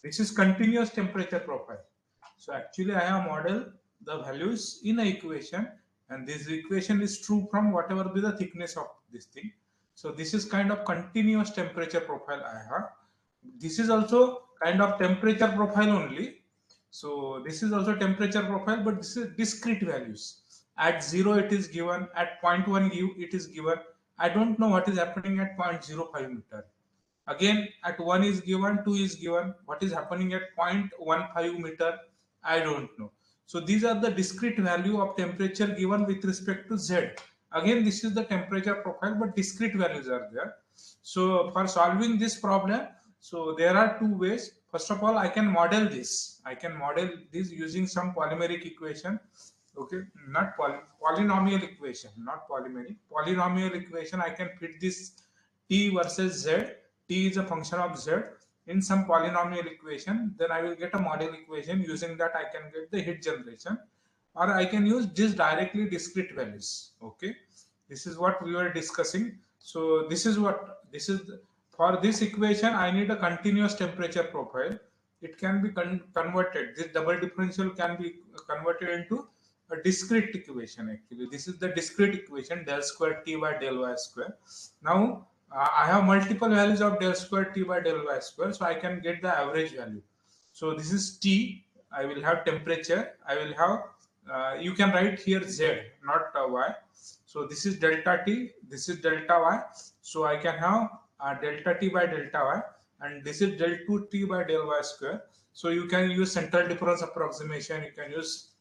This is continuous temperature profile. So actually I have modeled the values in an equation, and this equation is true from whatever be the thickness of this thing. So this is kind of continuous temperature profile I have. This is also kind of temperature profile only. So this is also temperature profile, but this is discrete values. At 0 it is given, at 0.1 it is given. I don't know what is happening at 0.05 meter. Again, at 1 is given, 2 is given. What is happening at 0.15 meter? I don't know. So these are the discrete value of temperature given with respect to Z. Again, this is the temperature profile, but discrete values are there. So for solving this problem, so there are two ways. First of all, I can model this. I can model this using some polymeric equation. Okay, not polynomial equation, not polymeric. Polynomial equation, I can fit this T versus Z. T is a function of Z in some polynomial equation. Then I will get a model equation. Using that, I can get the heat generation, or I can use this directly discrete values. Okay, this is what we were discussing. So this is for this equation. I need a continuous temperature profile. It can be converted. This double differential can be converted into a discrete equation. Actually, this is the discrete equation, del square T by del Y square. Now I have multiple values of del square T by del Y square, so I can get the average value. So this is T. I will have temperature. I will have you can write here Z, not Y. So this is delta T, this is delta Y. So I can have delta T by delta Y, and this is del 2 T by del Y square. So you can use central difference approximation. You can use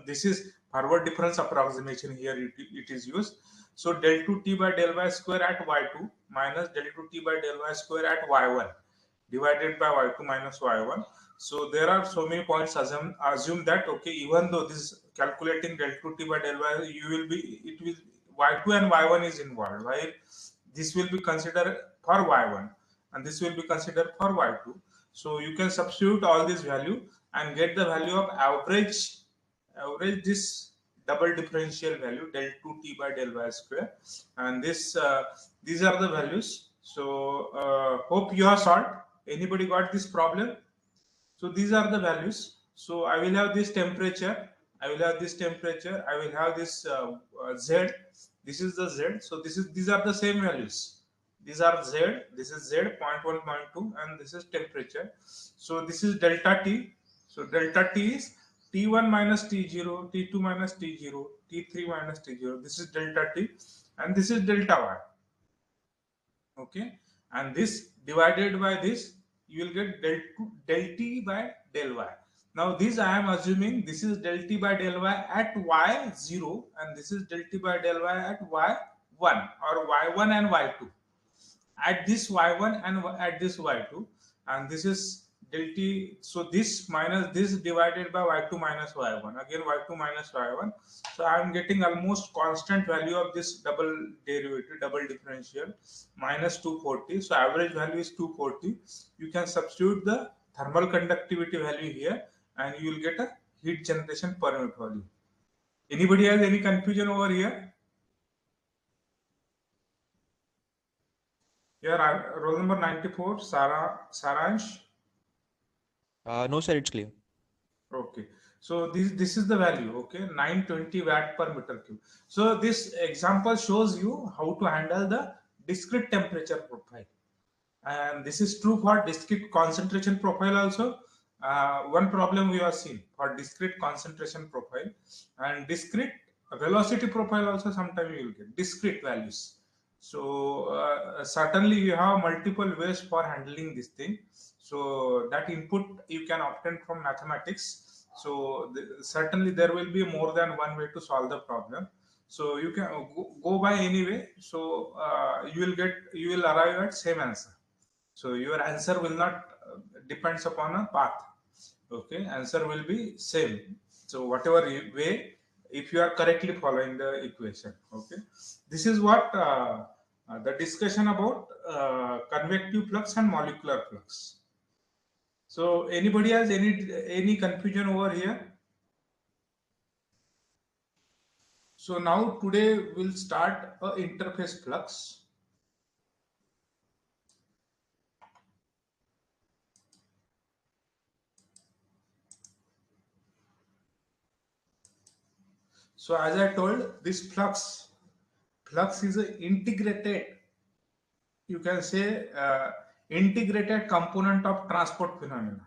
this is forward difference approximation. Here it is used. So del 2 T by del Y square at Y2 minus del 2 T by del Y square at Y1 divided by Y2 minus Y1. So there are so many points. Assume that, okay, even though this is calculating del 2 T by del Y, it will Y2 and Y1 is involved, while this will be considered for Y1 and this will be considered for Y2. So you can substitute all this value and get the value of average this double differential value del 2 T by del Y square, and this these are the values. So hope you have solved. Anybody got this problem? So these are the values. So I will have this temperature. I will have this temperature. I will have this Z. This is the Z. So these are the same values. These are Z. This is Z 0.1, 0.2, and this is temperature. So this is delta T. So delta T is T1 minus T0, T2 minus T0, T3 minus T0. This is delta T, and this is delta Y. Okay, and this divided by this, you will get del T by del Y. Now this I am assuming this is del T by del Y at Y0, and this is del T by del Y at Y1 or Y1 and Y2. At this Y1 and at this Y2, and this is del T. So this minus this divided by Y2 minus Y1. Again Y2 minus Y1. So I am getting almost constant value of this double derivative, double differential, minus 240. So average value is 240. You can substitute the thermal conductivity value here, and you will get a heat generation per unit value. Anybody has any confusion over here? Here, roll number 94, Saransh. No, sir, it's clear. Okay. So this is the value. Okay, 920 watt per meter cube. So this example shows you how to handle the discrete temperature profile, and this is true for discrete concentration profile also. One problem we have seen for discrete concentration profile, and discrete velocity profile also. Sometimes you will get discrete values. So certainly you have multiple ways for handling this thing. So that input you can obtain from mathematics. So certainly there will be more than one way to solve the problem. So you can go by any way. So you will arrive at same answer. So your answer will not depends upon a path. Okay, answer will be same. So whatever way, if you are correctly following the equation. Okay, this is what the discussion about convective flux and molecular flux. So anybody has any confusion over here? So now today we'll start a interface flux. So as I told, this flux is an integrated, you can say, integrated component of transport phenomena.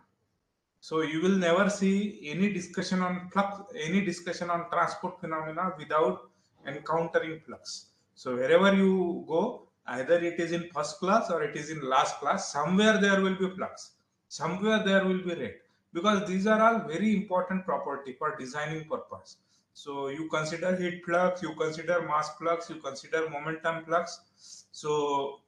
So you will never see any discussion on flux, any discussion on transport phenomena without encountering flux. So wherever you go, either it is in first class or it is in last class, somewhere there will be flux, somewhere there will be rate, because these are all very important property for designing purpose. So you consider heat flux, you consider mass flux, you consider momentum flux. So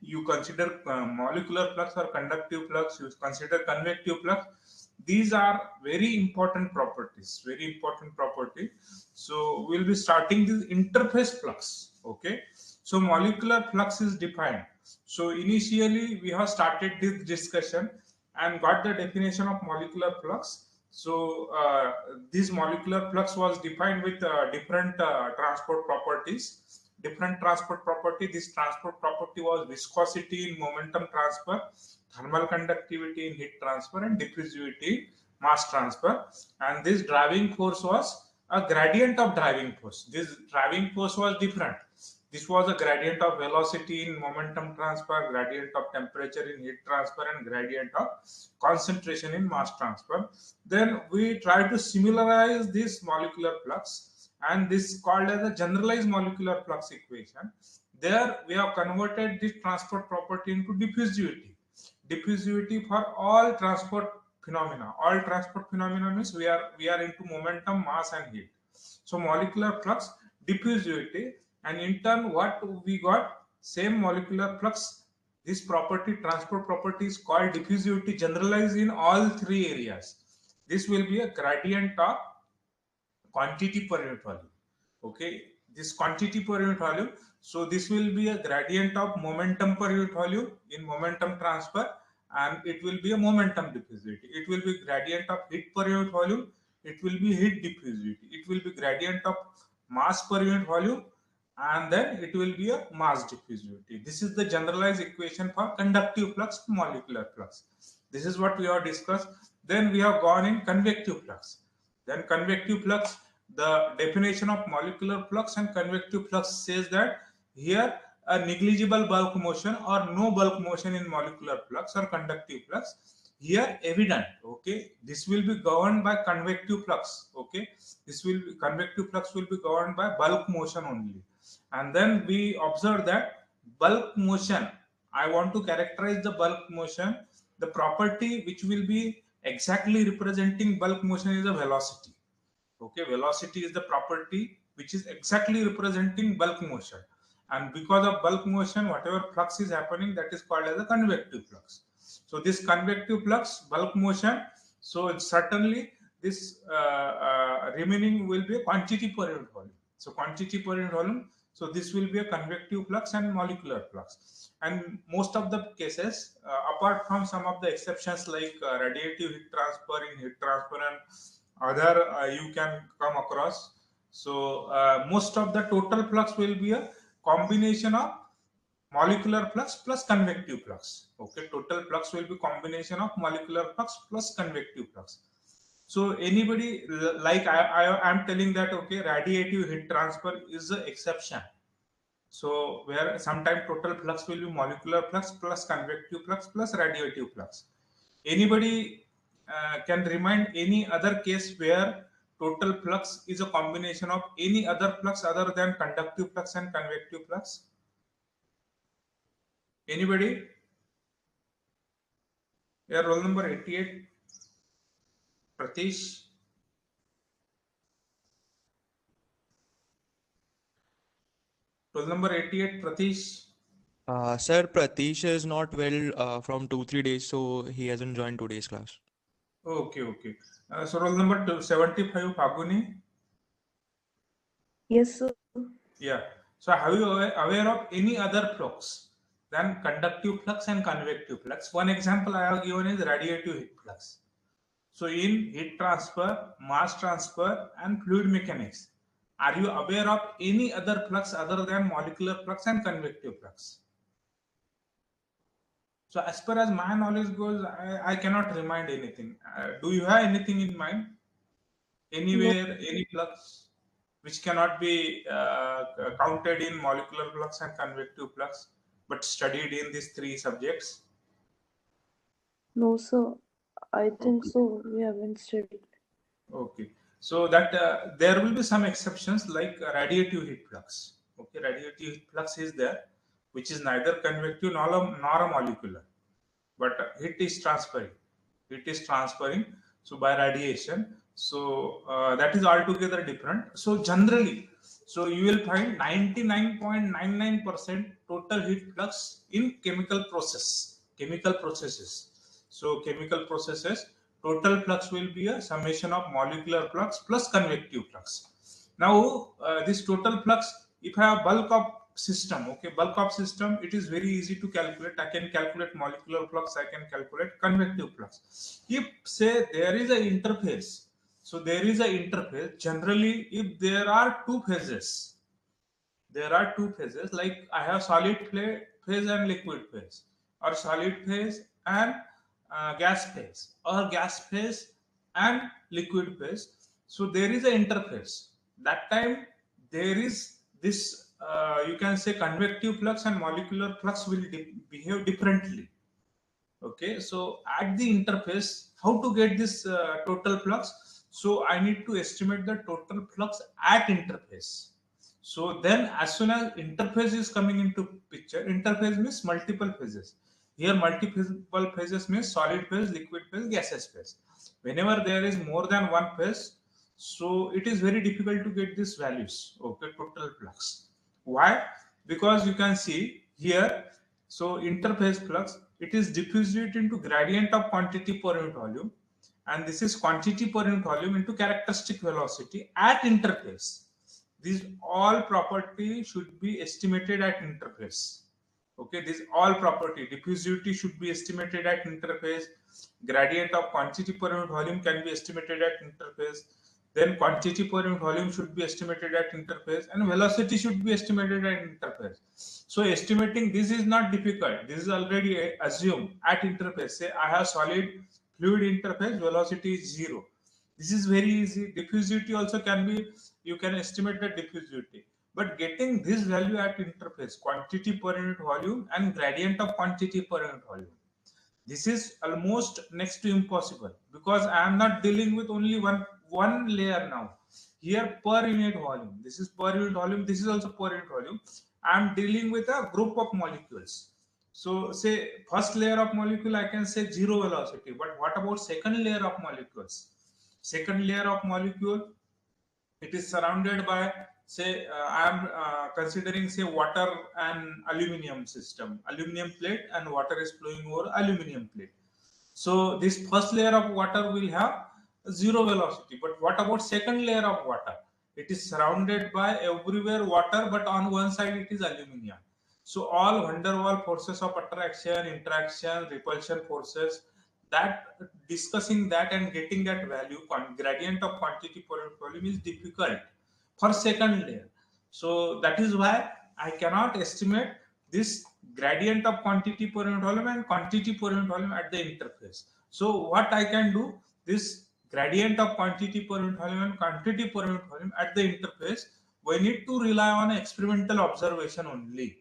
you consider molecular flux or conductive flux, you consider convective flux. These are very important properties, very important property. So we'll be starting this interface flux. Okay, so molecular flux is defined. So initially we have started this discussion and got the definition of molecular flux. So this molecular flux was defined with different transport properties. Different transport property. This transport property was viscosity in momentum transfer, thermal conductivity in heat transfer, and diffusivity in mass transfer. And this driving force was a gradient of driving force. This driving force was different. This was a gradient of velocity in momentum transfer, gradient of temperature in heat transfer, and gradient of concentration in mass transfer. Then we try to similarize this molecular flux, and this is called as a generalized molecular flux equation. There we have converted this transport property into diffusivity. Diffusivity for all transport phenomena. All transport phenomena means we are into momentum, mass, and heat. So molecular flux, diffusivity, and in turn what we got, same molecular flux. This property, transport property, is called diffusivity, generalized in all three areas. This will be a gradient of quantity per unit volume. Okay, this quantity per unit volume. So this will be a gradient of momentum per unit volume in momentum transfer, and it will be a momentum diffusivity. It will be gradient of heat per unit volume. It will be heat diffusivity. It will be gradient of mass per unit volume, and then it will be a mass diffusivity. This is the generalized equation for conductive flux, molecular flux. This is what we have discussed. Then we have gone in convective flux. Then convective flux, the definition of molecular flux and convective flux says that here a negligible bulk motion or no bulk motion in molecular flux or conductive flux. Here evident, okay, this will be governed by convective flux. Okay, this will be, convective flux will be governed by bulk motion only. And then we observe that bulk motion, I want to characterize the bulk motion. The property which will be exactly representing bulk motion is a velocity. Okay, velocity is the property which is exactly representing bulk motion, and because of bulk motion, whatever flux is happening, that is called as a convective flux. So this convective flux, bulk motion, so certainly this remaining will be a quantity per unit volume. So quantity per unit volume, so this will be a convective flux and molecular flux. And most of the cases, apart from some of the exceptions like radiative heat transfer in heat transfer and other you can come across. So most of the total flux will be a combination of molecular flux plus convective flux. Okay, total flux will be combination of molecular flux plus convective flux. So anybody, like I am telling that, okay, radiative heat transfer is the exception. So where sometimes total flux will be molecular flux plus convective flux plus radiative flux. Anybody can remind any other case where total flux is a combination of any other flux other than conductive flux and convective flux? Anybody? Yeah, roll number 88, Pratish. Roll number 88, Pratish. Sir, Pratish is not well from 2-3 days, so he hasn't joined today's class. Okay, okay. So roll number 75, Faguni. Yes, sir. Yeah. So have you aware of any other flux than conductive flux and convective flux? One example I have given is radiative heat flux. So in heat transfer, mass transfer, and fluid mechanics, are you aware of any other flux other than molecular flux and convective flux? So as far as my knowledge goes, I cannot remind anything. Do you have anything in mind? No, Anywhere, any flux? which cannot be counted in molecular flux and convective flux, but studied in these three subjects? No, sir. I think Okay. so. We haven't studied. Okay. So that there will be some exceptions like radiative heat flux. Okay, radiative heat flux is there, which is neither convective nor a molecular, but heat is transferring. Heat is transferring. So by radiation. So that is altogether different. So generally, so you will find 99.99% total heat flux in chemical processes. So chemical processes, total flux will be a summation of molecular flux plus convective flux. Now this total flux, if I have bulk of system, okay, bulk of system, it is very easy to calculate. I can calculate molecular flux, I can calculate convective flux. If say there is an interface, so there is an interface. Generally, if there are two phases, like I have solid phase and liquid phase, or solid phase and gas phase, or gas phase and liquid phase. So there is an interface. That time there is this you can say convective flux and molecular flux will behave differently. Okay, so at the interface, how to get this total flux? So I need to estimate the total flux at interface. So then as soon as interface is coming into picture, interface means multiple phases. Here multiple phases means solid phase, liquid phase, gaseous phase. Whenever there is more than one phase, so it is very difficult to get these values, okay, total flux. Why? Because you can see here, so interface flux, it is diffused into gradient of quantity per unit volume, and this is quantity per unit volume into characteristic velocity at interface. These all property should be estimated at interface. Okay, this all property, diffusivity should be estimated at interface, gradient of quantity per unit volume can be estimated at interface, then quantity per unit volume should be estimated at interface, and velocity should be estimated at interface. So estimating this is not difficult. This is already assumed at interface. Say I have solid fluid interface, velocity is 0. This is very easy. Diffusivity also can be, you can estimate the diffusivity. But getting this value at interface, quantity per unit volume and gradient of quantity per unit volume, this is almost next to impossible, because I am not dealing with only one layer now. Here per unit volume, this is per unit volume, this is also per unit volume. I am dealing with a group of molecules. So say first layer of molecule, I can say zero velocity, but what about second layer of molecules? Second layer of molecule, it is surrounded by, say I am considering say water and aluminum system, aluminum plate, and water is flowing over aluminum plate. So this first layer of water will have zero velocity, but what about second layer of water? It is surrounded by everywhere water, but on one side it is aluminum. So all van der Waals forces of attraction, interaction, repulsion forces, that discussing that and getting that value, gradient of quantity per unit volume, is difficult for second layer. So that is why I cannot estimate this gradient of quantity per unit volume and quantity per unit volume at the interface. So what I can do, this gradient of quantity per unit volume and quantity per unit volume at the interface, we need to rely on experimental observation only.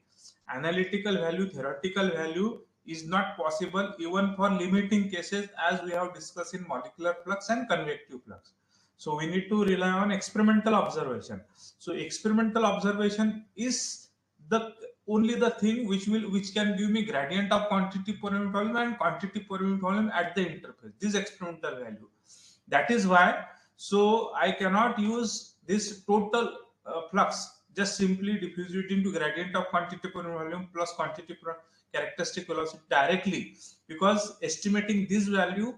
Analytical value, theoretical value is not possible even for limiting cases, as we have discussed in molecular flux and convective flux. So we need to rely on experimental observation. So experimental observation is the only the thing which can give me gradient of quantity per unit volume and quantity per unit volume at the interface. This experimental value. That is why, so I cannot use this total flux, just simply diffuse it into gradient of quantity per unit volume plus quantity per characteristic velocity directly, because estimating this value,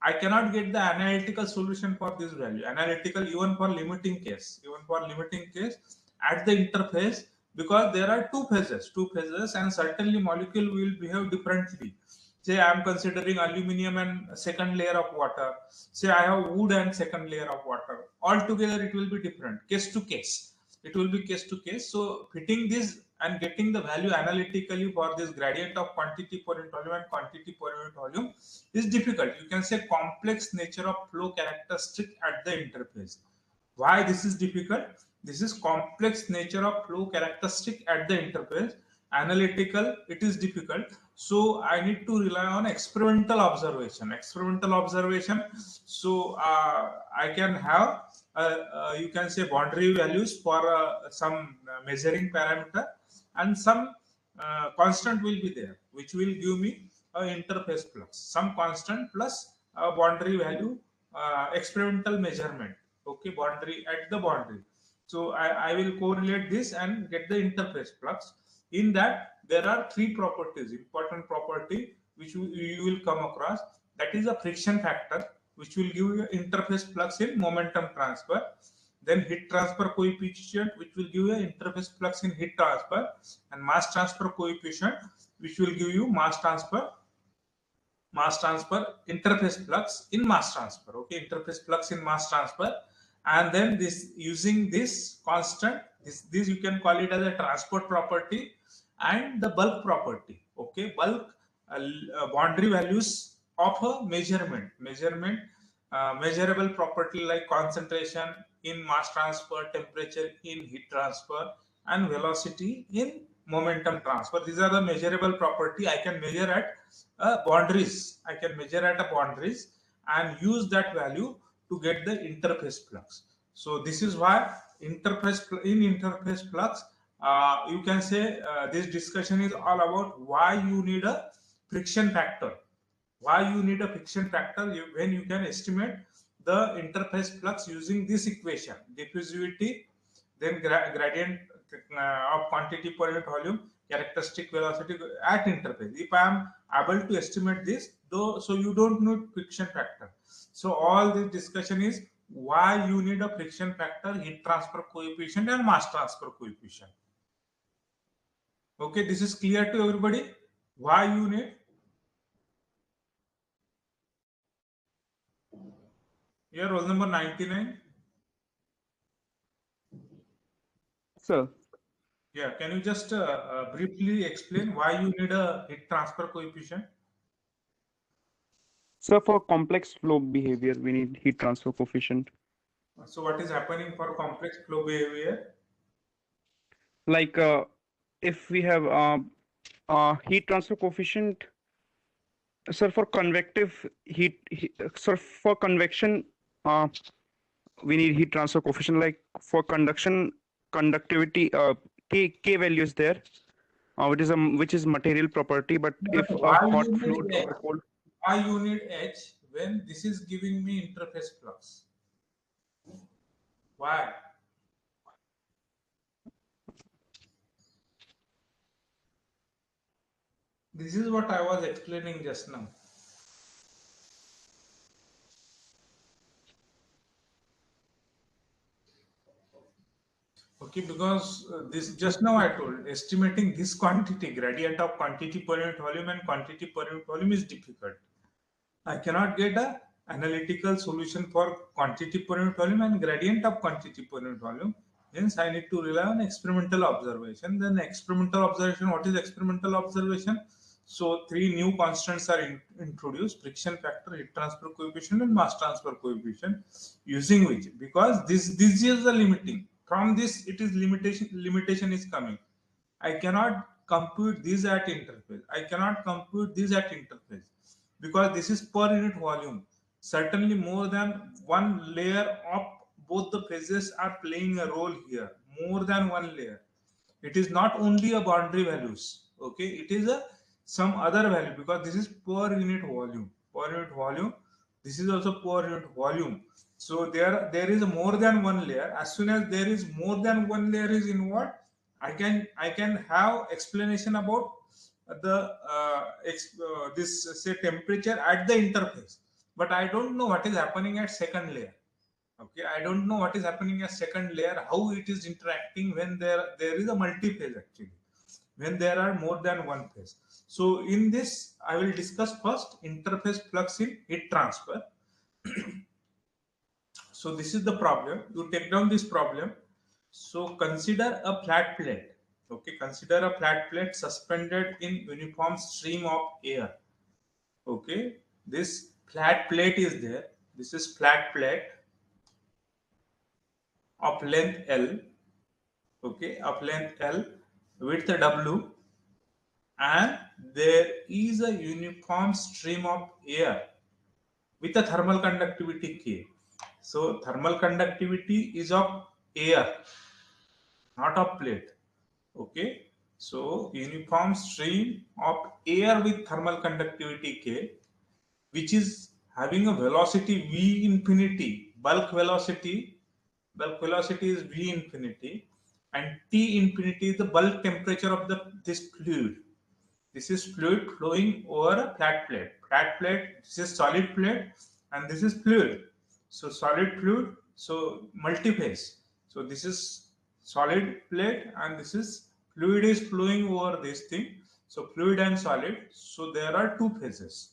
I cannot get the analytical solution for this value. Analytical, even for limiting case, at the interface, because there are two phases, and certainly molecule will behave differently. Say I am considering aluminum and second layer of water. Say I have wood and second layer of water. Altogether, it will be different, case to case. It will be case to case. So fitting this and getting the value analytically for this gradient of quantity per unit volume and quantity per unit volume is difficult. You can say complex nature of flow characteristic at the interface. Why this is difficult? This is complex nature of flow characteristic at the interface. Analytical, it is difficult. So I need to rely on experimental observation. Experimental observation. So I can have you can say boundary values for some measuring parameter, and some constant will be there, which will give me a interface flux. Some constant plus a boundary value, experimental measurement. Okay, boundary at the boundary. So I will correlate this and get the interface flux. In that, there are three properties, important property, which you will come across. That is a friction factor, which will give you interface flux in momentum transfer. Then heat transfer coefficient, which will give you interface flux in heat transfer, and mass transfer coefficient, which will give you mass transfer interface flux in mass transfer. Okay, interface flux in mass transfer. And then this, using this constant, this you can call it as a transport property and the bulk property. Okay, bulk boundary values of a measurable property like concentration in mass transfer, temperature in heat transfer, and velocity in momentum transfer. These are the measurable property I can measure at boundaries. I can measure at a boundaries and use that value to get the interface flux. So this is why interface flux, you can say this discussion is all about why you need a friction factor. Why you need a friction factor when you can estimate the interface flux using this equation: diffusivity, then gradient of quantity per unit volume, characteristic velocity at interface. If I am able to estimate this, though, so you don't need friction factor. So all this discussion is why you need a friction factor, heat transfer coefficient, and mass transfer coefficient. Okay, this is clear to everybody. Why you need? Here, roll number 99. Sir, Yeah, can you just briefly explain why you need a heat transfer coefficient? sir, for complex flow behavior, we need heat transfer coefficient. So what is happening for complex flow behavior? Like if we have heat transfer coefficient, sir, for convective sir, for convection, we need heat transfer coefficient. Like for conduction, conductivity, K value is there, which is material property. But if a Why hot you fluid need or a cold, why you need H when this is giving me interface flux? Why? This is what I was explaining just now. Okay, because this just now I told, estimating this quantity, gradient of quantity per unit volume and quantity per unit volume is difficult. I cannot get a analytical solution for quantity per unit volume and gradient of quantity per unit volume. Hence, I need to rely on experimental observation. Then experimental observation, what is experimental observation? So three new constants are introduced: friction factor, heat transfer coefficient, and mass transfer coefficient, using which, because this is the limiting. From this, it is limitation is coming. I cannot compute this at interface. I cannot compute this at interface because this is per unit volume. Certainly more than one layer of both the phases are playing a role here. More than one layer. It is not only a boundary values. Okay, it is a some other value because this is per unit volume. Per unit volume. This is also per unit volume. So there is more than one layer. As soon as there is more than one layer is involved, I can have explanation about the this say temperature at the interface, but I don't know what is happening at second layer. Okay, I don't know what is happening at second layer, how it is interacting when there is a multi-phase, actually when there are more than one phase. So in this I will discuss first interface flux in heat transfer. So this is the problem. You take down this problem. So consider a flat plate. Okay, consider a flat plate suspended in uniform stream of air. Okay, this flat plate is there. This is flat plate. of length L, okay, of length L, width W, and there is a uniform stream of air with a thermal conductivity K. So thermal conductivity is of air, not of plate. Okay. So uniform stream of air with thermal conductivity K, which is having a velocity V infinity, bulk velocity is V infinity, and T infinity is the bulk temperature of this fluid. This is fluid flowing over a flat plate. Flat plate, this is solid plate, and this is fluid. So solid fluid, so multi-phase. So this is solid plate, and this is fluid is flowing over this thing. So fluid and solid. So there are two phases.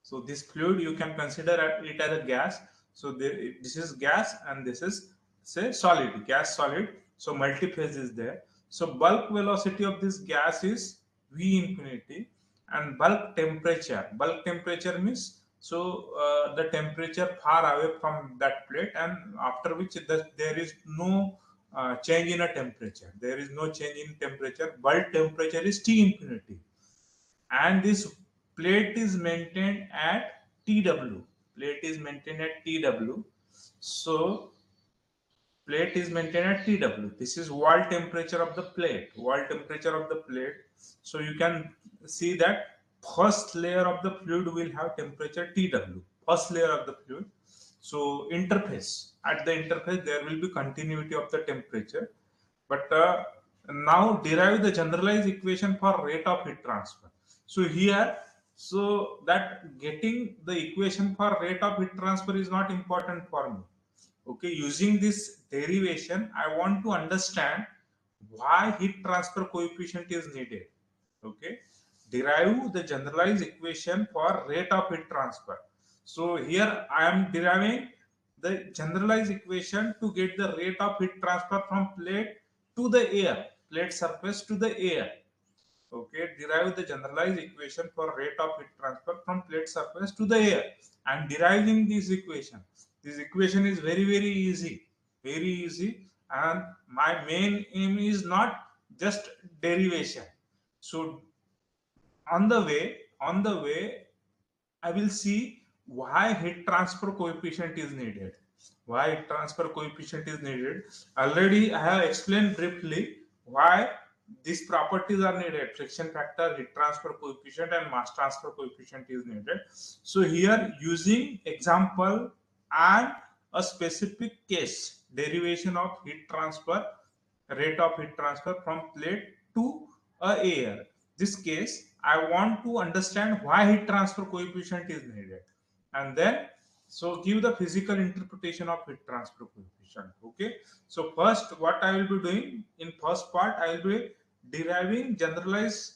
So this fluid you can consider it as a gas. So this is gas, and this is say solid, gas solid. So multi-phase is there. So bulk velocity of this gas is V infinity, and bulk temperature means so the temperature far away from that plate, and after which there is no change in a temperature. There is no change in temperature. Bulk temperature is T infinity, and this plate is maintained at TW. Plate is maintained at TW. So plate is maintained at TW. This is wall temperature of the plate. Wall temperature of the plate. So you can see that first layer of the fluid will have temperature TW. First layer of the fluid. So interface. At the interface there will be continuity of the temperature. But now derive the generalized equation for rate of heat transfer. So here, so that getting the equation for rate of heat transfer is not important for me. Okay, using this derivation, I want to understand why heat transfer coefficient is needed. Okay, derive the generalized equation for rate of heat transfer. So here I am deriving the generalized equation to get the rate of heat transfer from plate to the air, plate surface to the air. Okay, derive the generalized equation for rate of heat transfer from plate surface to the air. And deriving this equation is very easy, and my main aim is not just derivation. So on the way I will see why heat transfer coefficient is needed. Why heat transfer coefficient is needed. Already I have explained briefly why these properties are needed. Friction factor, heat transfer coefficient, and mass transfer coefficient is needed. So here, using example and a specific case, derivation of heat transfer, rate of heat transfer from plate to air. This case, I want to understand why heat transfer coefficient is needed, and then so give the physical interpretation of heat transfer coefficient. Okay, so first what I will be doing in first part, I will be deriving generalized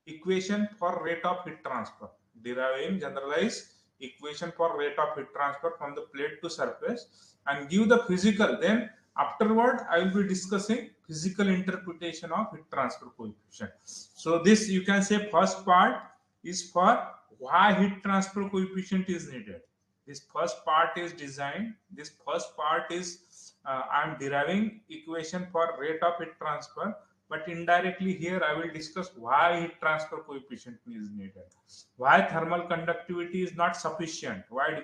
equation for rate of heat transfer. Deriving generalized equation for rate of heat transfer from the plate to surface, and give the physical. Then afterward I will be discussing physical interpretation of heat transfer coefficient. So this, you can say, first part is for why heat transfer coefficient is needed. This first part is designed. This first part is I am deriving equation for rate of heat transfer, but indirectly here I will discuss why heat transfer coefficient is needed, why thermal conductivity is not sufficient, why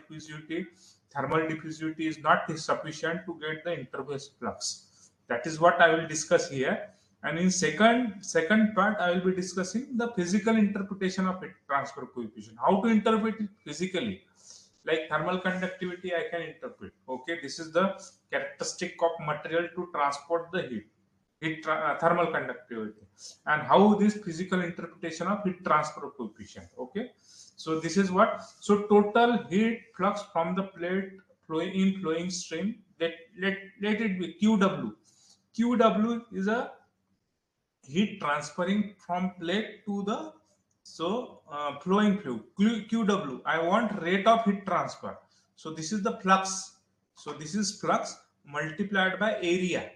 thermal diffusivity is not sufficient to get the interface flux. That is what I will discuss here. And in second part, I will be discussing the physical interpretation of heat transfer coefficient. How to interpret it physically? Like thermal conductivity, I can interpret. Okay, this is the characteristic of material to transport the heat. Thermal conductivity, and how this physical interpretation of heat transfer coefficient. Okay, so this is what. So total heat flux from the plate flowing stream. Let it be QW. QW is a heat transferring from plate to the flowing fluid. QW. I want rate of heat transfer. So this is the flux. So this is flux multiplied by area.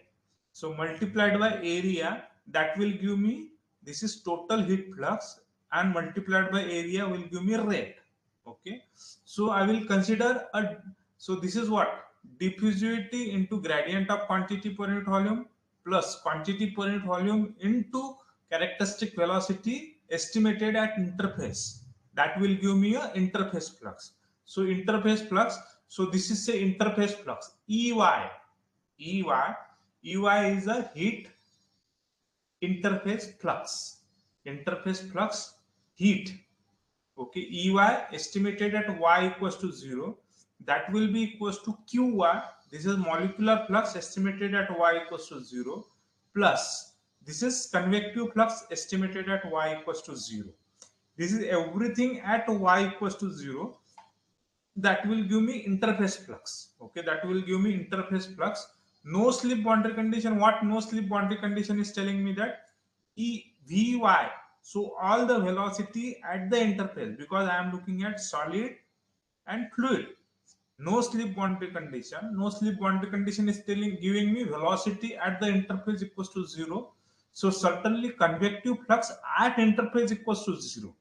So multiplied by area, that will give me, this is total heat flux, and multiplied by area will give me rate. Okay. So I will consider so this is what diffusivity into gradient of quantity per unit volume plus quantity per unit volume into characteristic velocity estimated at interface. That will give me a interface flux. So interface flux, so this is a interface flux. EY is a heat interface flux. Interface flux heat. Okay, EY estimated at y equals to 0. That will be equals to QY. This is molecular flux estimated at y equals to 0 plus this is convective flux estimated at y equals to 0. This is everything at y equals to 0. That will give me interface flux. Okay, that will give me interface flux. No slip boundary condition. What no slip boundary condition is telling me that Vy. So all the velocity at the interface, because I am looking at solid and fluid. No slip boundary condition. No slip boundary condition is giving me velocity at the interface equals to 0. So certainly convective flux at interface equals to 0.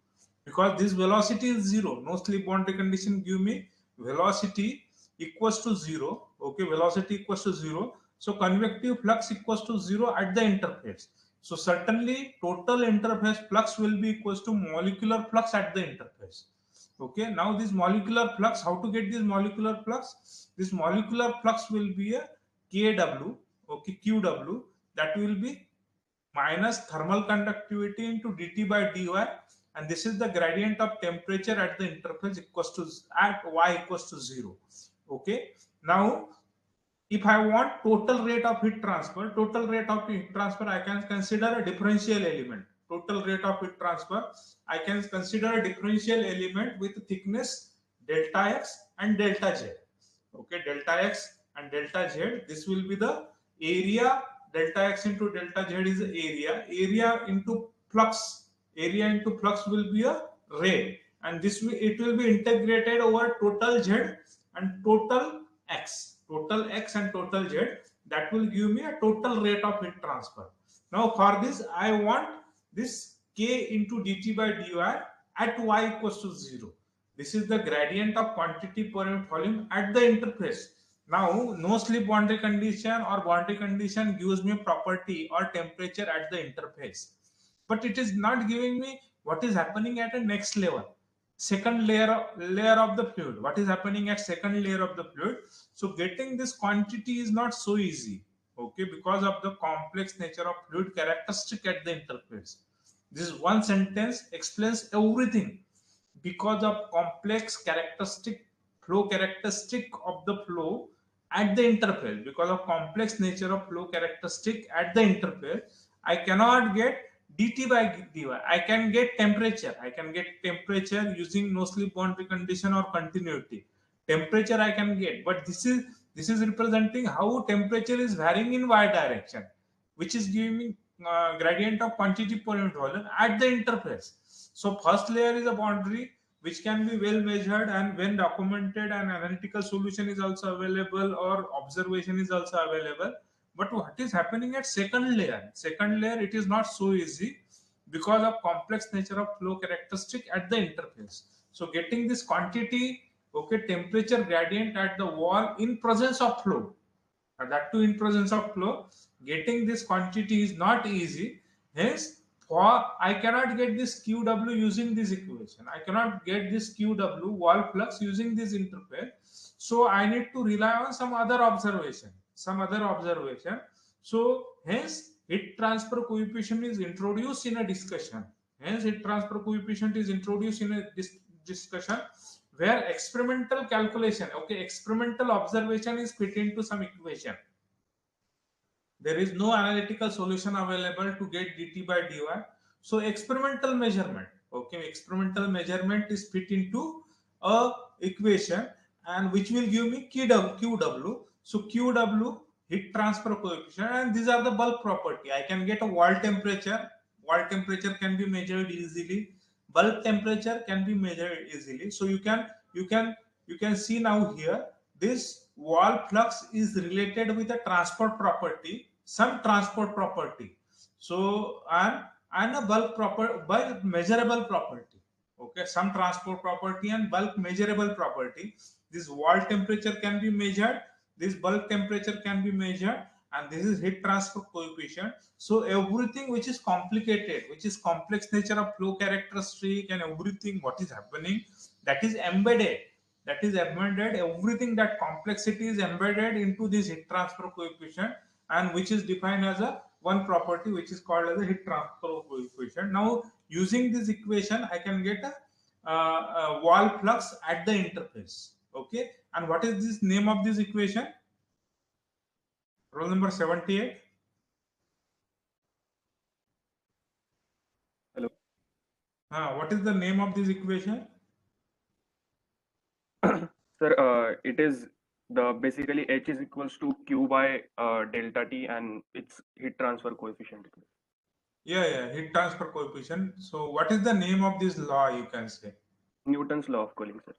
Because this velocity is 0. No slip boundary condition give me velocity equals to 0. Okay, velocity equals to 0. So convective flux equals to 0 at the interface. So certainly total interface flux will be equals to molecular flux at the interface. Okay, now this molecular flux, how to get this molecular flux? This molecular flux will be a Kw, okay, Qw, that will be minus thermal conductivity into dt by dy, and this is the gradient of temperature at the interface equals to at y equals to 0. Okay, now if I want total rate of heat transfer, I can consider a differential element. Total rate of heat transfer, I can consider a differential element with thickness delta x and delta z. Okay, delta x and delta z. This will be the area. Delta x into delta z is the area. Area into flux. Area into flux will be a rate, and this will, it will be integrated over total z and total x. Total x and total z. That will give me a total rate of heat transfer. Now for this, I want this k into dt by dy at y equals to 0. This is the gradient of quantity per unit volume at the interface. Now, no slip boundary condition or boundary condition gives me property or temperature at the interface. But it is not giving me what is happening at a next level. Second layer of the fluid. What is happening at second layer of the fluid? So getting this quantity is not so easy. Okay, because of the complex nature of fluid characteristic at the interface. This one sentence explains everything. Because of complex characteristic, flow characteristic of the flow at the interface, because of complex nature of flow characteristic at the interface, I cannot get dt by dy. I can get temperature. I can get temperature using no slip boundary condition or continuity. Temperature I can get, but this is representing how temperature is varying in y direction, which is giving me gradient of quantity per unit volume at the interface. So first layer is a boundary which can be well measured, and when documented, an analytical solution is also available or observation is also available. But what is happening at second layer? Second layer, it is not so easy because of complex nature of flow characteristic at the interface. So getting this quantity, okay, temperature gradient at the wall in presence of flow, and that too in presence of flow, getting this quantity is not easy. Hence, I cannot get this QW using this equation. I cannot get this QW wall flux using this interface. So I need to rely on some other observation. So hence, heat transfer coefficient is introduced in a discussion. Discussion where experimental calculation, okay, experimental observation is fit into some equation. There is no analytical solution available to get dt by dy. So experimental measurement, okay, experimental measurement is fit into a equation, and which will give me QW. So QW, heat transfer coefficient, and these are the bulk property. I can get a wall temperature. Wall temperature can be measured easily. Bulk temperature can be measured easily. So you can see now here, this wall flux is related with a transport property, some transport property. So and a bulk measurable property. Okay, some transport property and bulk measurable property. This wall temperature can be measured. this bulk temperature can be measured, and this is heat transfer coefficient. So everything which is complicated, which is complex nature of flow characteristic and everything what is happening, that is embedded. That is embedded. Everything that complexity is embedded into this heat transfer coefficient, and which is defined as a one property which is called as a heat transfer coefficient. Now using this equation, I can get a wall flux at the interface. Okay, and what is this name of this equation? Roll number 78. Hello. What is the name of this equation? Sir, it is basically H is equals to Q by delta T, and it's heat transfer coefficient. Yeah, heat transfer coefficient. So what is the name of this law, you can say? Newton's law of cooling, sir.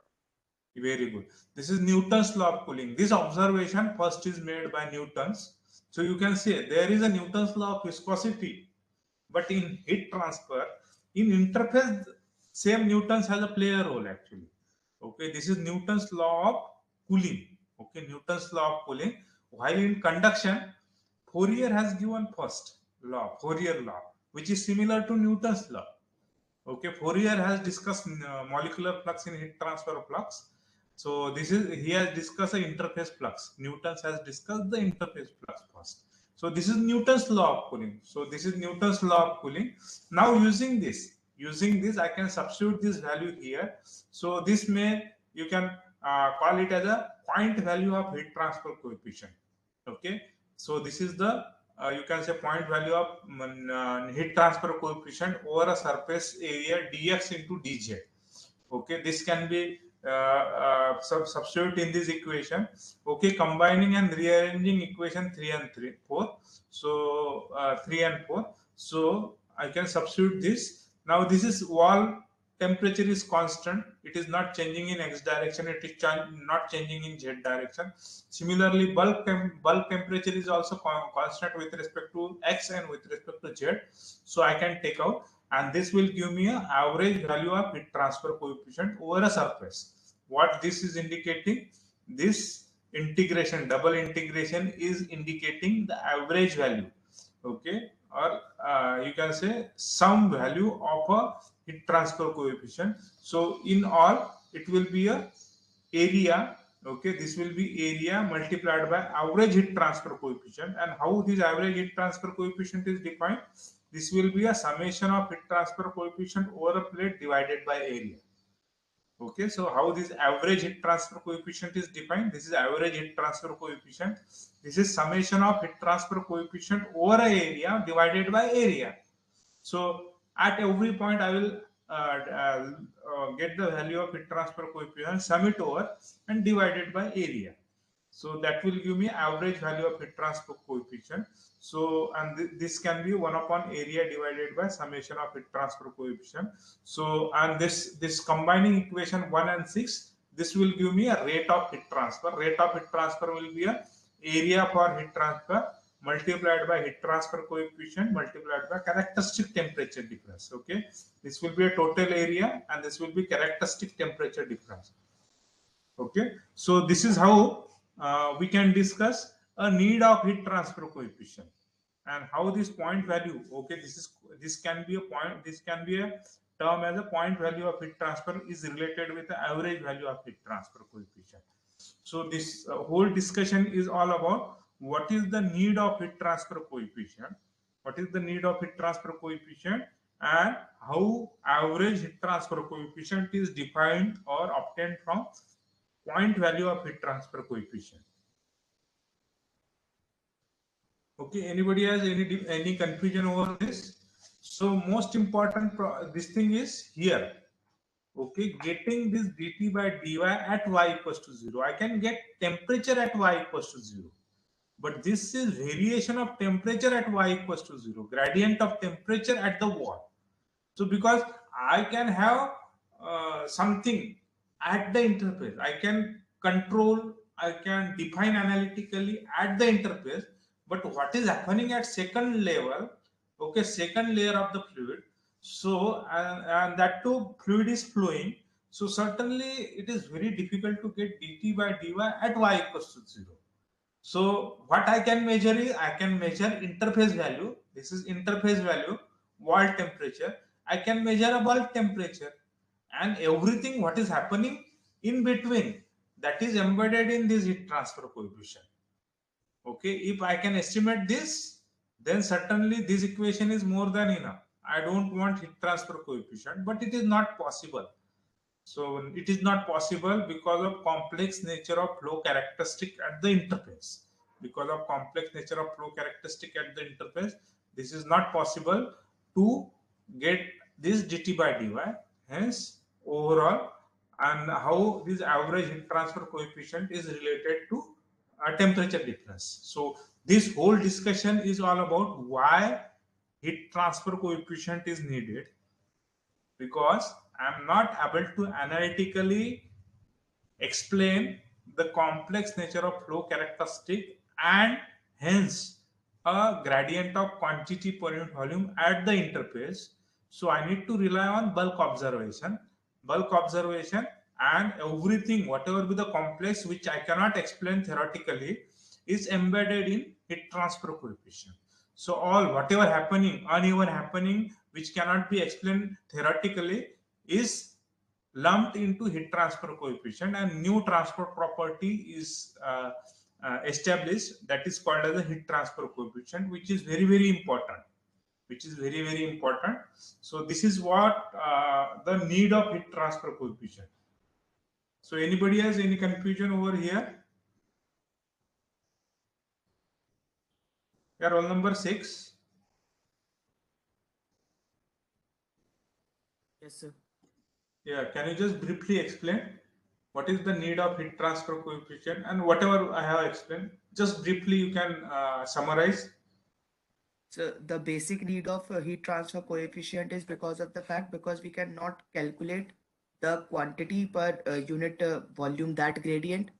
Very good. This is Newton's law of cooling. This observation first is made by Newton's. So you can say there is a Newton's law of viscosity, but in heat transfer, in interface, same Newton's has a play a role actually. Okay, this is Newton's law of cooling. Okay, Newton's law of cooling. While in conduction, Fourier has given first law, Fourier law, which is similar to Newton's law. Okay, Fourier has discussed molecular flux in heat transfer flux. So this is, he has discussed the interface flux. Newton's has discussed the interface flux first. So this is Newton's law of cooling. So this is Newton's law of cooling. Now using this, I can substitute this value here. So this may, you can call it as a point value of heat transfer coefficient. Okay, so this is the you can say point value of heat transfer coefficient over a surface area dx into dz. Okay, this can be substitute in this equation. Okay, combining and rearranging equation 3 and 4. So 3 and 4. So I can substitute this. Now this is wall temperature is constant. It is not changing in x direction. It is not changing in z direction. Similarly, bulk temperature is also constant with respect to x and with respect to z. So I can take out, and this will give me an average value of heat transfer coefficient over a surface. What this is indicating? This integration, double integration, is indicating the average value. Okay, or you can say some value of a heat transfer coefficient. So in all, it will be a area. Okay, this will be area multiplied by average heat transfer coefficient. And how this average heat transfer coefficient is defined? This will be a summation of heat transfer coefficient over a plate divided by area. Okay, so how this average heat transfer coefficient is defined? This is average heat transfer coefficient. This is summation of heat transfer coefficient over a area divided by area. So at every point I will get the value of heat transfer coefficient, sum it over and divide it by area. So that will give me average value of heat transfer coefficient. So, and this can be 1 upon area divided by summation of heat transfer coefficient. So, and this combining equation 1 and 6, this will give me a rate of heat transfer. Rate of heat transfer will be a area for heat transfer multiplied by heat transfer coefficient multiplied by characteristic temperature difference. Okay, this will be a total area, and this will be characteristic temperature difference. Okay, so this is how we can discuss a need of heat transfer coefficient and how this point value. Okay, this can be a point, this can be a term as a point value of heat transfer is related with the average value of heat transfer coefficient. So this whole discussion is all about what is the need of heat transfer coefficient, what is the need of heat transfer coefficient, and how average heat transfer coefficient is defined or obtained from point value of heat transfer coefficient. Okay, anybody has any confusion over this? So most important this thing is here. Okay, getting this dt by dy at y equals to 0. I can get temperature at y equals to 0. But this is variation of temperature at y equals to 0. Gradient of temperature at the wall. So because I can have something at the interface, I can control, I can define analytically at the interface, but what is happening at second level, okay, second layer of the fluid. So and that too fluid is flowing. So certainly it is very difficult to get dt by dy at y equals to 0. So what I can measure is I can measure interface value. This is interface value, wall temperature. I can measure a bulk temperature, and everything what is happening in between, that is embedded in this heat transfer coefficient. Okay, if I can estimate this, then certainly this equation is more than enough. I don't want heat transfer coefficient, but it is not possible. So it is not possible because of complex nature of flow characteristic at the interface. Because of complex nature of flow characteristic at the interface, this is not possible to get this dt by dy. Hence, overall, and how this average heat transfer coefficient is related to temperature difference. So this whole discussion is all about why heat transfer coefficient is needed, because I'm not able to analytically explain the complex nature of flow characteristic and hence a gradient of quantity per unit volume at the interface. So I need to rely on bulk observation, and everything, whatever be the complex which I cannot explain theoretically, is embedded in heat transfer coefficient. So all whatever happening, uneven happening, which cannot be explained theoretically, is lumped into heat transfer coefficient, and new transport property is established, that is called as a heat transfer coefficient, which is very important. So this is what the need of heat transfer coefficient. So anybody has any confusion over here? Yeah, roll number 6. Yes, sir. Yeah, can you just briefly explain what is the need of heat transfer coefficient, and whatever I have explained, just briefly you can summarize. So the basic need of heat transfer coefficient is because of the fact because we cannot calculate the quantity per unit volume, that gradient,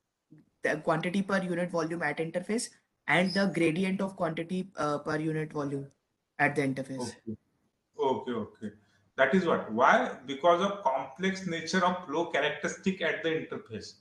the quantity per unit volume at interface, and the gradient of quantity per unit volume at the interface. Okay. That is what. Why? Because of complex nature of flow characteristic at the interface.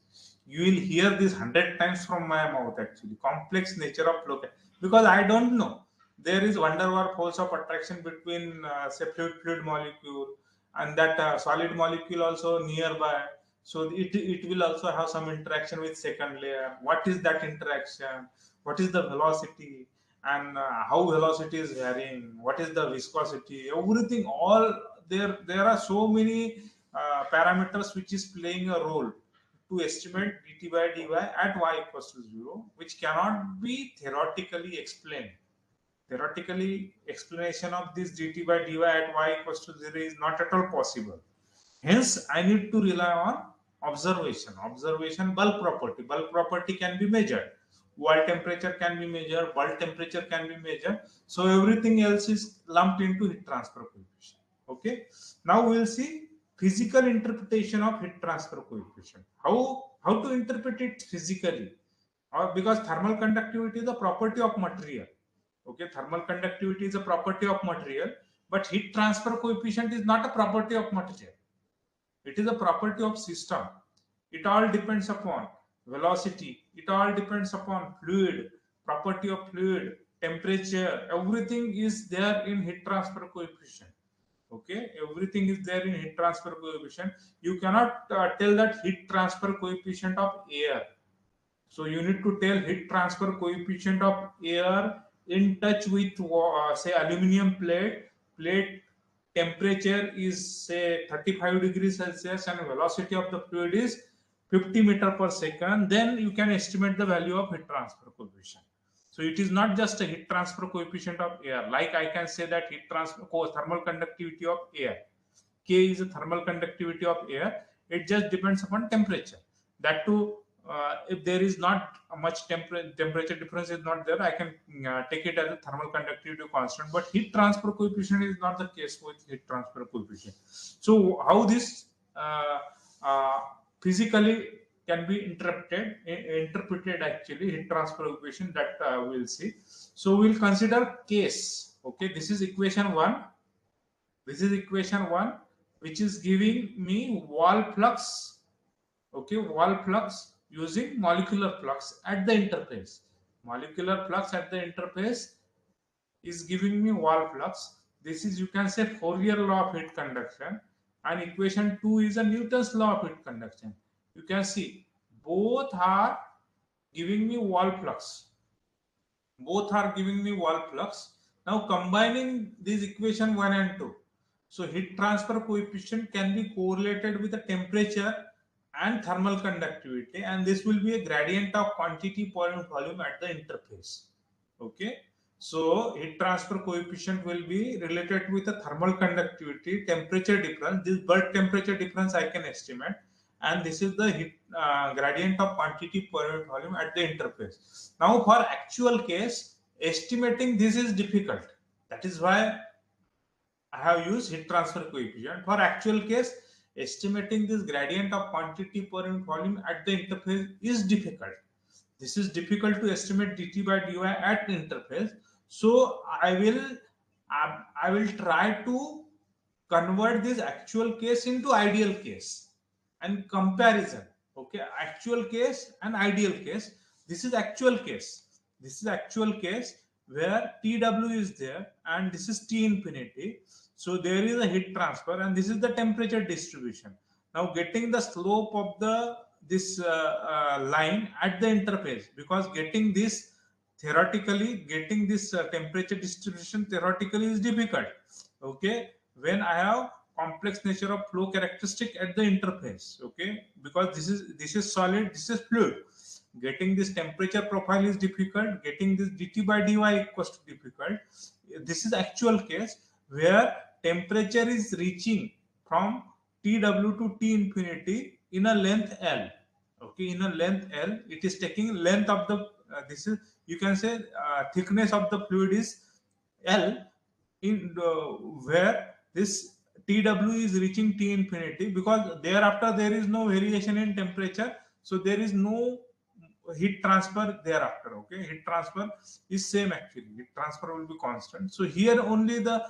You will hear this 100 times from my mouth actually. Complex nature of flow. Because I don't know. There is van der Waals force of attraction between say fluid molecule and that solid molecule also nearby. So it will also have some interaction with second layer. What is that interaction? What is the velocity? And how velocity is varying, what is the viscosity, everything, all there are so many parameters which is playing a role to estimate dt by dy at y equals to 0, which cannot be theoretically explained. Theoretically, explanation of this dt by dy at y equals to 0 is not at all possible. Hence, I need to rely on observation. Bulk property. Bulk property can be measured. Wall temperature can be measured. Bulk temperature can be measured. So everything else is lumped into heat transfer coefficient. Okay. Now we will see physical interpretation of heat transfer coefficient. How to interpret it physically? Because thermal conductivity is a property of material. Okay, thermal conductivity is a property of material, but heat transfer coefficient is not a property of material. It is a property of system. It all depends upon velocity. It all depends upon fluid, property of fluid, temperature. Everything is there in heat transfer coefficient. Okay, everything is there in heat transfer coefficient. You cannot tell that heat transfer coefficient of air. So you need to tell heat transfer coefficient of air in touch with say aluminum plate temperature is say 35 degrees Celsius and velocity of the fluid is 50 meter per second, then you can estimate the value of heat transfer coefficient. So it is not just a heat transfer coefficient of air. Like I can say that heat transfer thermal conductivity of air. K is the thermal conductivity of air. It just depends upon temperature. That too, if there is not much temperature difference is not there, I can take it as a thermal conductivity constant. But heat transfer coefficient is not the case with heat transfer coefficient. So how this physically can be interpreted actually heat transfer coefficient, that we'll see. So we'll consider case. Okay, this is equation 1. This is equation 1, which is giving me wall flux. Okay, wall flux using molecular flux at the interface. Molecular flux at the interface is giving me wall flux. This is, you can say, Fourier law of heat conduction, and equation 2 is a Newton's law of heat conduction. You can see both are giving me wall flux. Both are giving me wall flux. Now combining these equation 1 and 2. So heat transfer coefficient can be correlated with the temperature and thermal conductivity, and this will be a gradient of quantity per volume at the interface. Okay. So heat transfer coefficient will be related with the thermal conductivity, temperature difference. This bulk temperature difference I can estimate, and this is the heat gradient of quantity per volume at the interface. Now for actual case, estimating this is difficult. That is why I have used heat transfer coefficient. For actual case, estimating this gradient of quantity per unit volume at the interface is difficult. This is difficult to estimate dt by dy at the interface. So I will try to convert this actual case into ideal case and comparison. Okay, actual case and ideal case. This is actual case. This is actual case where TW is there and this is T infinity. So there is a heat transfer and this is the temperature distribution. Now getting the slope of the this line at the interface, because getting this theoretically, getting this temperature distribution theoretically is difficult. Okay, when I have complex nature of flow characteristic at the interface. Okay, because this is solid, this is fluid. Getting this temperature profile is difficult. Getting this dt by dy equals to difficult. This is actual case where temperature is reaching from TW to T infinity in a length L. Okay, in a length L, it is taking length of the this is, you can say, thickness of the fluid is L, in where this TW is reaching T infinity, because thereafter there is no variation in temperature, so there is no heat transfer thereafter. Okay, heat transfer is same, actually heat transfer will be constant. So here only the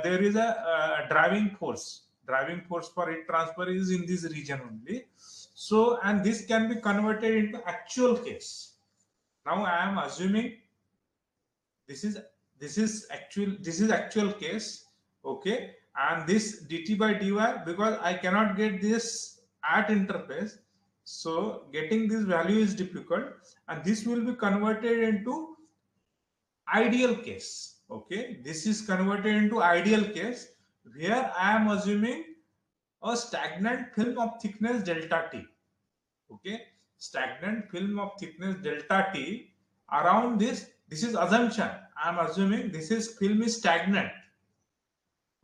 there is a driving force for heat transfer is in this region only. So, and this can be converted into actual case. Now I am assuming this is actual case. Okay, and this dt by dy, because I cannot get this at interface, so getting this value is difficult, and this will be converted into ideal case. Okay, this is converted into ideal case where I am assuming a stagnant film of thickness delta T. Okay, stagnant film of thickness delta T around this is assumption. I am assuming this is film is stagnant.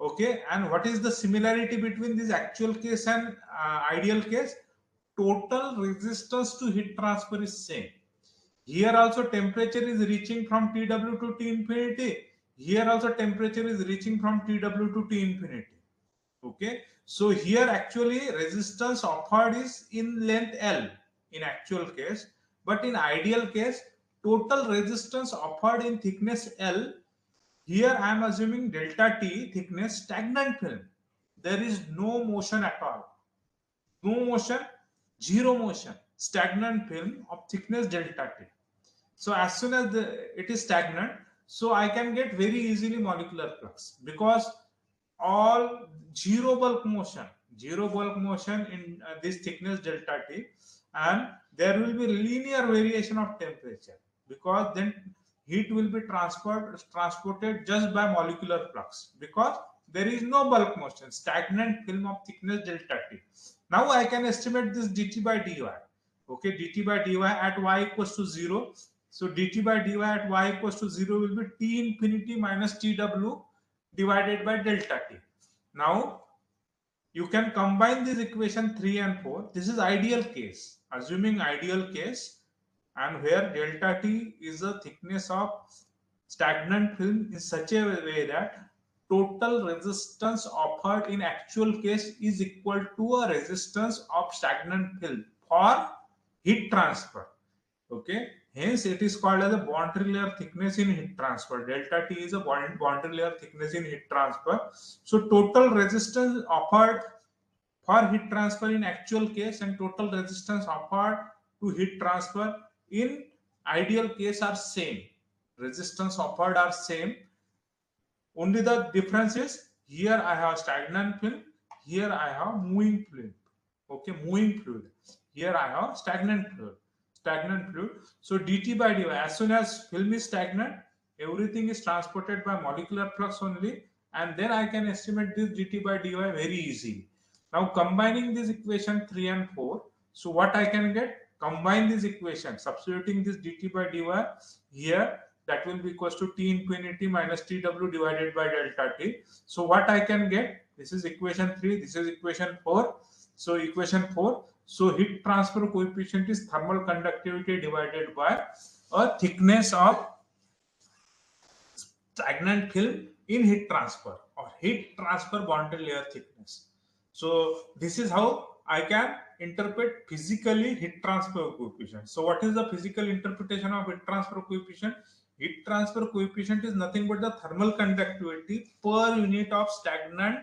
Okay, and what is the similarity between this actual case and ideal case? Total resistance to heat transfer is same. Here also temperature is reaching from TW to T infinity. Here also temperature is reaching from TW to T infinity. Okay, so here actually resistance offered is in length L in actual case, but in ideal case total resistance offered in thickness L. Here I am assuming delta T thickness, stagnant film. There is no motion at all. No motion, zero motion, stagnant film of thickness delta T. So as soon as it is stagnant, so I can get very easily molecular flux, because all zero bulk motion in this thickness delta T, and there will be linear variation of temperature, because then heat will be transported just by molecular flux, because there is no bulk motion, stagnant film of thickness delta T. Now I can estimate this dt by dy. Okay, dt by dy at y equals to 0. So dt by dy at y equals to 0 will be T infinity minus TW divided by delta T. Now you can combine this equation 3 and 4. This is ideal case, assuming ideal case, and where delta T is the thickness of stagnant film in such a way that total resistance offered in actual case is equal to a resistance of stagnant film for heat transfer. Okay, hence it is called as a boundary layer thickness in heat transfer. Delta T is a boundary layer thickness in heat transfer. So total resistance offered for heat transfer in actual case and total resistance offered to heat transfer in ideal case are same. Resistance offered are same. Only the difference is here I have stagnant film, here I have moving fluid. Okay, moving fluid. Here I have stagnant fluid. Stagnant fluid. So dt by dy, as soon as film is stagnant, everything is transported by molecular flux only, and then I can estimate this dt by dy very easily. Now combining this equation 3 and 4, so what I can get? Combine this equation, substituting this dt by dy here, that will be equals to T infinity minus TW divided by delta T. So what I can get? This is equation 3, this is equation 4. So equation 4, so heat transfer coefficient is thermal conductivity divided by a thickness of stagnant film in heat transfer, or heat transfer boundary layer thickness. So this is how I can interpret physically heat transfer coefficient. So what is the physical interpretation of heat transfer coefficient? Heat transfer coefficient is nothing but the thermal conductivity per unit of stagnant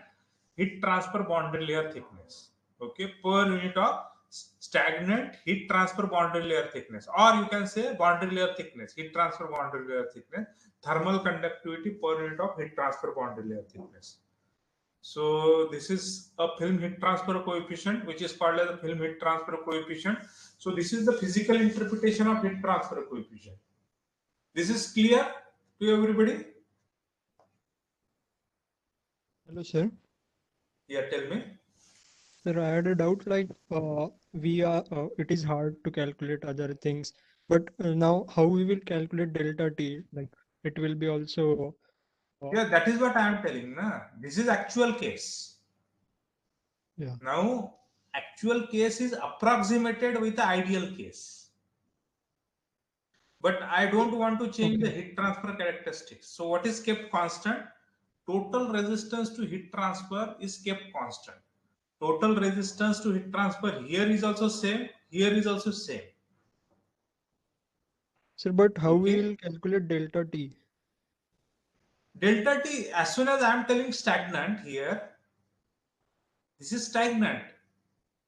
heat transfer boundary layer thickness. Okay, per unit of stagnant heat transfer boundary layer thickness, or you can say boundary layer thickness, heat transfer boundary layer thickness, thermal conductivity per unit of heat transfer boundary layer thickness. So this is a film heat transfer coefficient, which is called as the film heat transfer coefficient. So this is the physical interpretation of heat transfer coefficient. This is clear to everybody? Hello, sir. Yeah, tell me. Sir, I had a doubt like it is hard to calculate other things, but now how we will calculate delta T? Like it will be also. Yeah, that is what I am telling. Na? This is actual case. Yeah. Now, actual case is approximated with the ideal case. But I don't want to change the heat transfer characteristics. So what is kept constant? Total resistance to heat transfer is kept constant. Total resistance to heat transfer here is also same, here is also same. Sir, but how we Okay. will calculate delta T? Delta T, as soon as I am telling stagnant here, this is stagnant.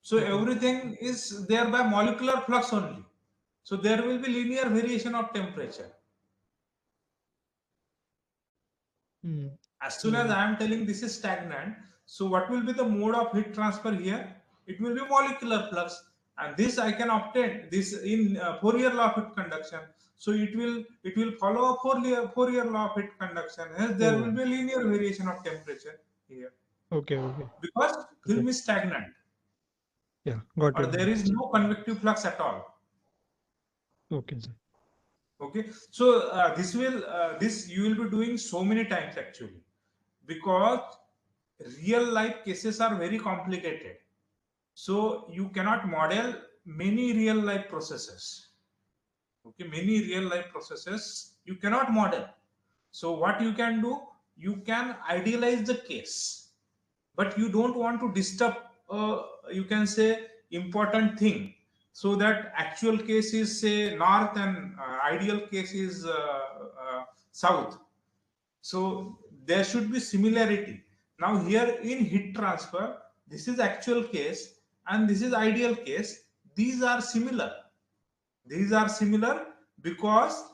So everything is there by molecular flux only. So there will be linear variation of temperature. As soon as I am telling this is stagnant, so what will be the mode of heat transfer here? It will be molecular flux, and this I can obtain this in Fourier law of heat conduction. So it will follow a Fourier law of heat conduction. Hence there will be linear variation of temperature here. Okay. Because film is stagnant. Yeah, got Or it. there is no convective flux at all. Okay, sir. Okay, so this you will be doing so many times actually, because real life cases are very complicated. So you cannot model many real life processes. Okay, many real life processes you cannot model. So what you can do, you can idealize the case, but you don't want to disturb you can say important thing, so that actual case is say north and ideal case is south. So there should be similarity. Now here in heat transfer, this is actual case and this is ideal case. These are similar. These are similar because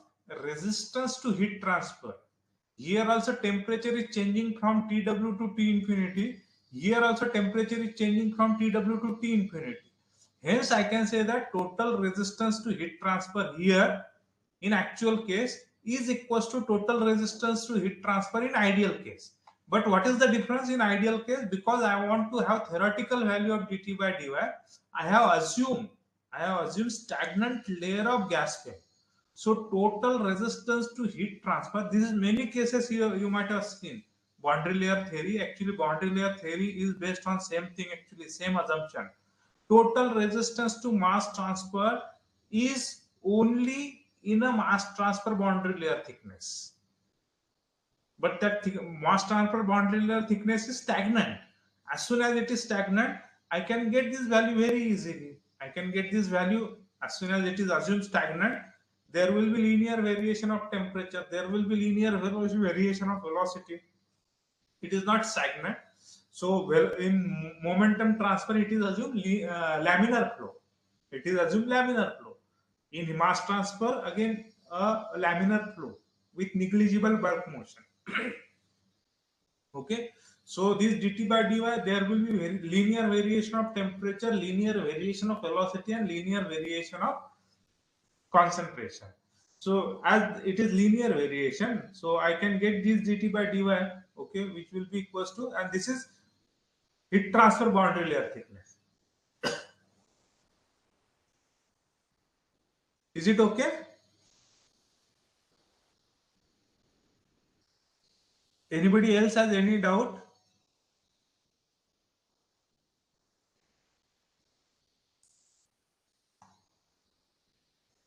resistance to heat transfer. Here also temperature is changing from TW to T infinity. Here also temperature is changing from TW to T infinity. Hence I can say that total resistance to heat transfer here in actual case is equals to total resistance to heat transfer in ideal case. But what is the difference in ideal case? Because I want to have theoretical value of dt by dy, I have assumed stagnant layer of gas film. So total resistance to heat transfer, this is many cases you might have seen. Boundary layer theory, actually boundary layer theory is based on same thing, actually same assumption. Total resistance to mass transfer is only in a mass transfer boundary layer thickness. But that mass transfer boundary layer thickness is stagnant. As soon as it is stagnant, I can get this value very easily. I can get this value as soon as it is assumed stagnant. There will be linear variation of temperature. There will be linear variation of velocity. It is not stagnant. So, well, in momentum transfer, it is assumed laminar flow. It is assumed laminar flow. In mass transfer, again, a laminar flow with negligible bulk motion. Okay, so this dt by dy, there will be linear variation of temperature, linear variation of velocity, and linear variation of concentration. So as it is linear variation, so I can get this dt by dy, okay, which will be equals to, and this is heat transfer boundary layer thickness. Is it okay? Anybody else has any doubt?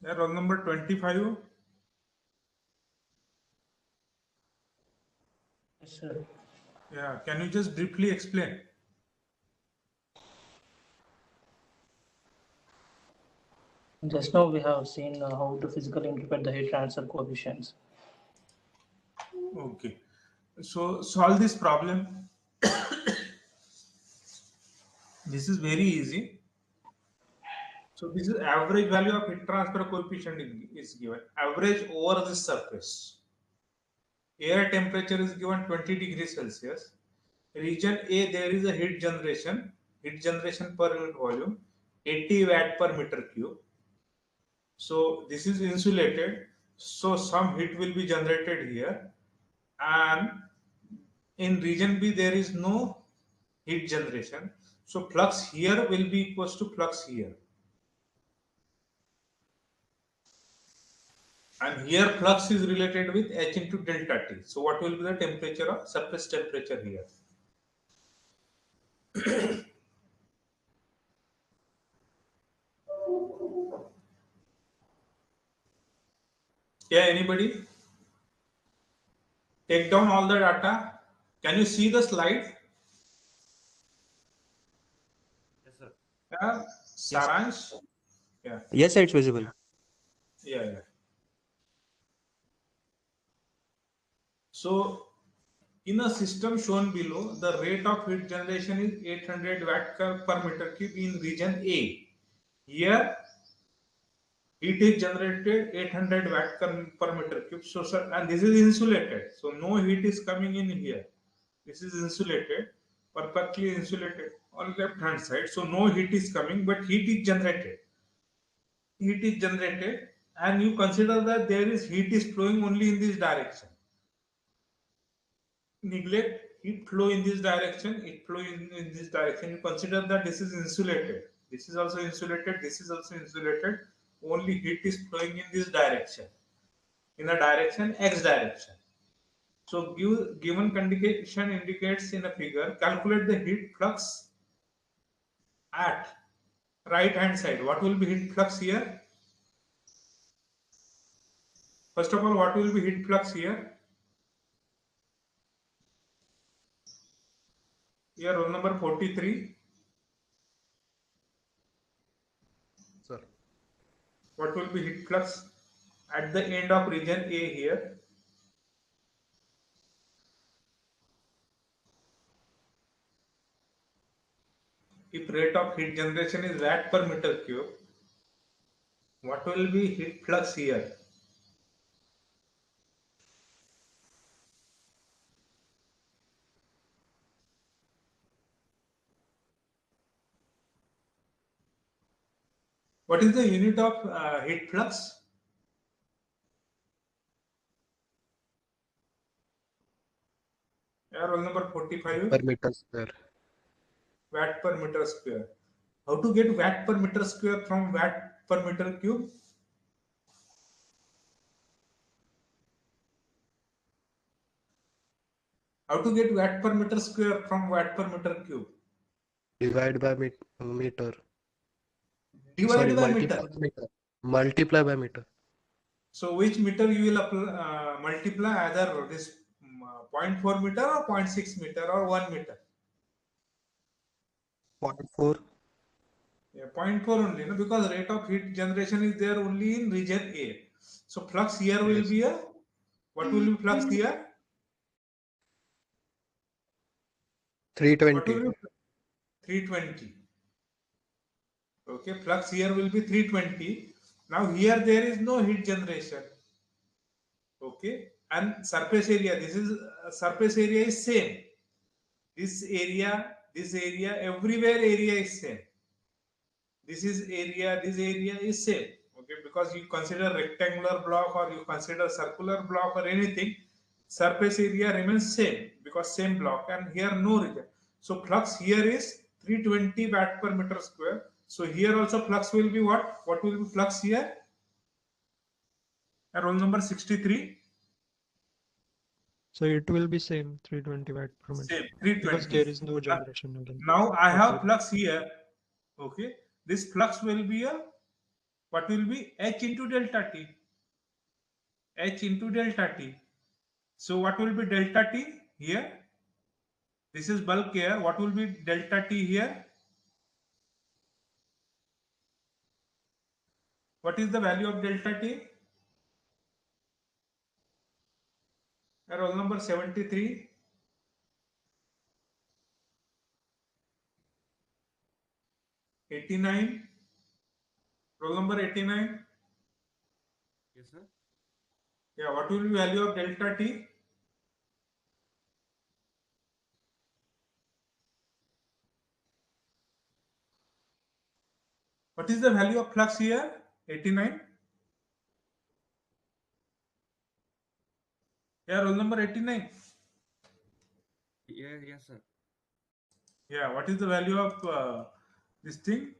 Yeah, roll number 25. Yes, sir. Yeah, can you just briefly explain? Just now we have seen how to physically interpret the heat transfer coefficients. Okay, so solve this problem. This is very easy. So this is average value of heat transfer coefficient is given. Average over this surface. Air temperature is given 20 degrees Celsius. Region A, there is a heat generation per unit volume, 80 watt per meter cube. So this is insulated. So some heat will be generated here. And in region B, there is no heat generation. So flux here will be equals to flux here. And here flux is related with H into delta T. So what will be the temperature of surface temperature here? Yeah, anybody? Take down all the data. Can you see the slide? Yes, sir. Yeah, Yes. Saransh? Yeah, Yes, sir, it's visible. yeah. So in a system shown below, the rate of heat generation is 800 watt per meter cube in region A. Here, heat is generated 800 watt per meter cube. So, sir, and this is insulated. So, no heat is coming in here. This is insulated, perfectly insulated on left hand side. So, no heat is coming, but heat is generated. Heat is generated, and you consider that there is heat is flowing only in this direction. Neglect heat flow in this direction, it flow in this direction. You consider that this is insulated. This is also insulated. This is also insulated. Only heat is flowing in this direction, in a direction x direction. So given condition indicates in a figure, calculate the heat flux at right hand side. What will be heat flux here? First of all, what will be heat flux here? Here, roll number 43. Sir. What will be heat flux at the end of region A here? If rate of heat generation is watt per meter cube, what will be heat flux here? What is the unit of heat flux? Yeah, roll number 45. Per meter square. Watt per meter square. How to get watt per meter square from watt per meter cube? How to get watt per meter square from watt per meter cube? Divide by meter. Divide Sorry, by multiply meter. by meter. Multiply by meter. So which meter you will multiply, either this 0.4 meter or 0.6 meter or 1 meter? 0.4. Yeah, 0.4 only, no? Because rate of heat generation is there only in region A. So flux here will Yes. be a, what will be flux here? What 320. will be 320? Okay, flux here will be 320. Now here there is no heat generation. Okay, and surface area, this is surface area is same. This area, everywhere area is same. This area is same. Okay, because you consider rectangular block or you consider circular block or anything, surface area remains same because same block, and here no region. So flux here is 320 watt per meter square. So here also flux will be what? What will be flux here? Roll number 63. So it will be same 320 watt per meter Same because 320. there is no generation again. Now I have Okay. flux here. Okay, this flux will be a, what will be, H into delta T. H into delta T. So what will be delta T here? This is bulk here. What will be delta T here? What is the value of delta T? Roll number 73. 89. Roll number 89. Yes, sir. Yeah, what will be value of delta T? What is the value of flux here? 89. Yeah, roll number 89. Yeah, yes, sir. Yeah, what is the value of this thing?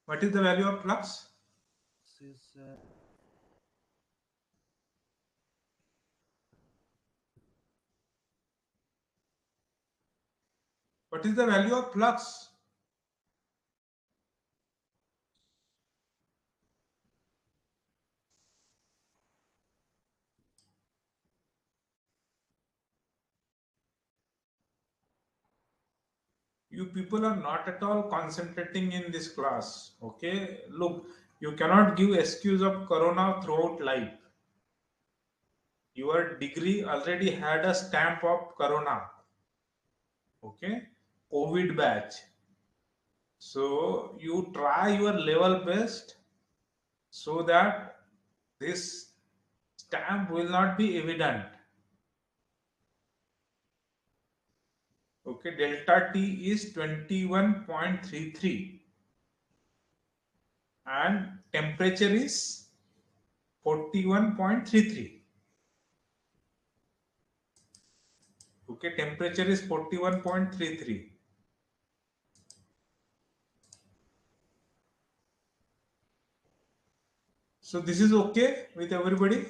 What is the value of flux? This is What is the value of flux? You people are not at all concentrating in this class. Okay, look, you cannot give excuse of corona throughout life. Your degree already had a stamp of corona. Okay, COVID batch. So you try your level best so that this stamp will not be evident. Okay, delta T is 21.33 and temperature is 41.33. Okay, temperature is 41.33. So this is okay with everybody.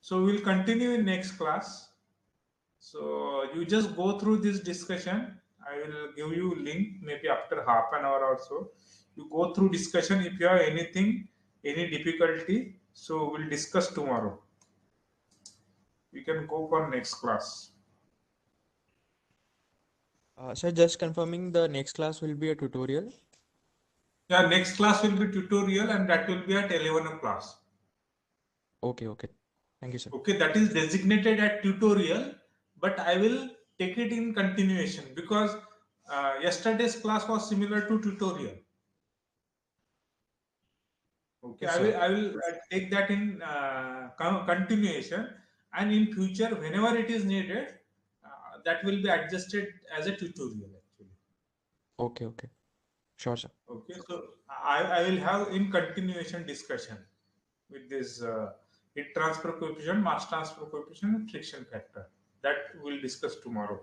So we'll continue in next class. So you just go through this discussion. I will give you link maybe after half an hour or so. You go through discussion. If you have anything, any difficulty, so we'll discuss tomorrow. We can go for next class. Sir, just confirming the next class will be a tutorial. Yeah, next class will be tutorial and that will be at 11 o'clock. Okay. Thank you, sir. Okay, that is designated at tutorial, but I will take it in continuation because yesterday's class was similar to tutorial. Okay, Yes, I will take that in continuation, and in future, whenever it is needed, that will be adjusted as a tutorial actually. Okay. Sure, sir. Okay, so I will have in continuation discussion with this heat transfer coefficient, mass transfer coefficient, and friction factor. That we'll discuss tomorrow.